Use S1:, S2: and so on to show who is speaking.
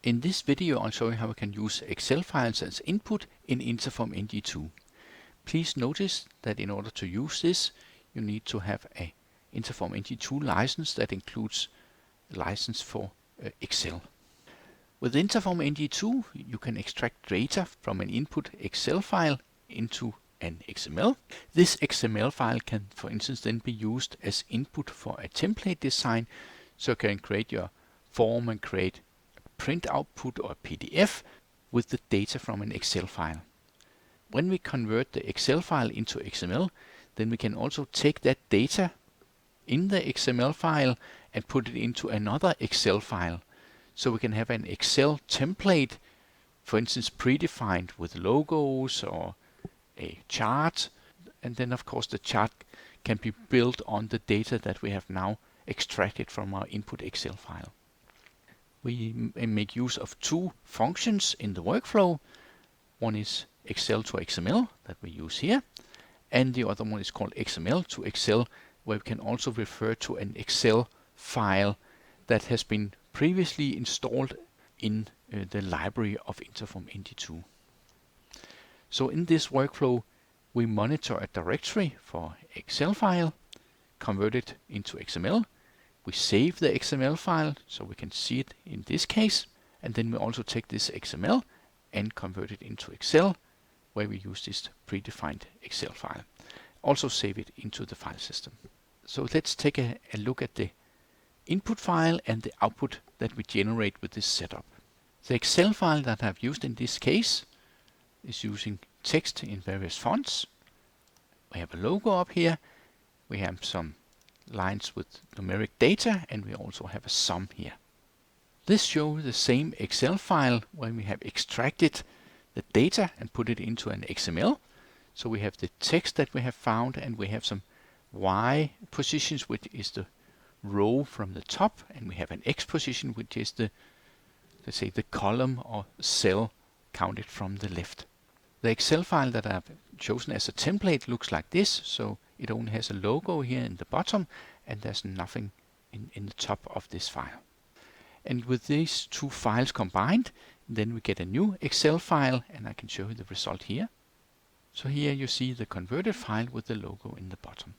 S1: In this video, I'll show you how we can use Excel files as input in InterformNG2. Please notice that in order to use this, you need to have a InterformNG2 license that includes a license for Excel. With InterformNG2, you can extract data from an input Excel file into an XML. This XML file can, for instance, then be used as input for a template design, so you can create your form and create print output or PDF with the data from an Excel file. When we convert the Excel file into XML, then we can also take that data in the XML file and put it into another Excel file. So we can have an Excel template, for instance, predefined with logos or a chart. And then of course the chart can be built on the data that we have now extracted from our input Excel file. We make use of two functions in the workflow. One is Excel to XML that we use here, and the other one is called XML to Excel, where we can also refer to an Excel file that has been previously installed in the library of InterformNG2. So in this workflow, we monitor a directory for Excel file, convert it into XML. We save the XML file so we can see it in this case, and then we also take this XML and convert it into Excel, where we use this predefined Excel file. Also save it into the file system. So let's take a look at the input file and the output that we generate with this setup. The Excel file that I've used in this case is using text in various fonts. We have a logo up here. We have some lines with numeric data, and we also have a sum here. This shows the same Excel file when we have extracted the data and put it into an XML. So we have the text that we have found, and we have some Y positions, which is the row from the top, and we have an X position, which is the, let's say, the column or cell counted from the left. The Excel file that I've chosen as a template looks like this, so it only has a logo here in the bottom, and there's nothing in the top of this file. And with these two files combined, then we get a new Excel file, and I can show you the result here. So here you see the converted file with the logo in the bottom.